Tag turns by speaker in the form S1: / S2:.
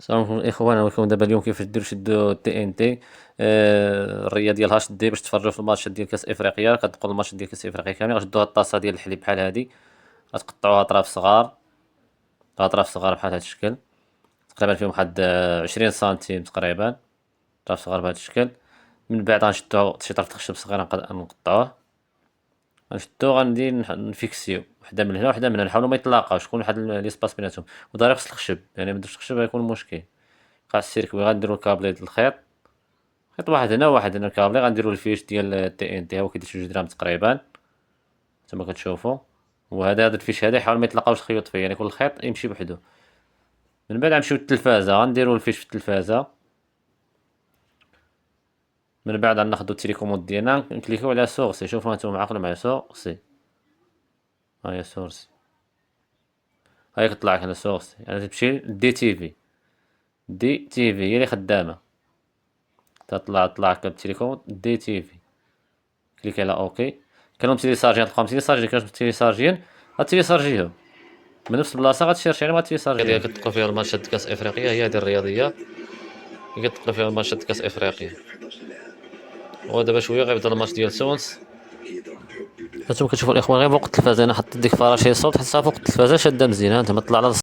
S1: السلام عليكم الاخوان، نوريكم دابا اليوم كيفاش ديرو شدو تي ان تي. الريه ديال هاش دي باش تفرجوا في الماتش ديال كاس افريقيا. كتنقلوا الماتش ديال كاس افريقيا كامل، غتشدوا هاد الطاسه ديال الحليب بحال هادي، غتقطعوها اطراف صغار، اطراف صغار بحال هاد الشكل، تقريبا فيهم واحد 20 سنتيم تقريبا، اطراف صغار بهاد الشكل. من بعد غنشدو شي طرف خشب صغير نقطعوه، غنشدو غندي نفيكسيو وحده من هنا وحده من هنا، نحاولوا ما يتلاقاوش، يكون واحد ليسباس بيناتهم، ودري خص الخشب، يعني ما درتش الخشب غيكون مشكل. قاع السيركوي غنديرو الكابلي ديال الخيط، خيط واحد هنا وواحد هنا الكابلي، غنديرو الفيش ديال تي ان تي، هو كيدير شي 2 درهم تقريبا كما كتشوفوا. وهذا الفيش هذا يحاول ما يتلاقاوش الخيوط فيه، يعني كل خيط يمشي بوحدو. من بعد غنمشيو للتلفازه، غنديرو الفيش في التلفازه. من بعد غناخدو التيليكوموند ديالنا، نكليكيو على سورسي. شوفوا هانتوما معقله مع سورسي، ها هي سورسي، هاي كطلع لك هنا سورسي، يعني تمشي دي تي في. دي تي في هي اللي خدامه، طلع هكا بالتيليكوموند دي تي في. كليكي على اوكي. كانوا تيليسارجين، تلقاهم تيليسارجين، كانوا تيليسارجين غتيليسارجيهم من نفس البلاصه، غتشيرشي عليهم غتيليسارجيهم. هي كتلقى فيها الماتشات كاس افريقيا، هي هذه الرياضيه اللي كتلقى فيها الماتشات كاس افريقيا. ودابا شويه غيبدا الماتش ديال تونس. هانتوما كتشوفوا الاخوان غير فوق التلفازه، انا حطيت ديك فراشي الصوت حتى فوق التلفازه شاده مزيان، هانتوما طلع على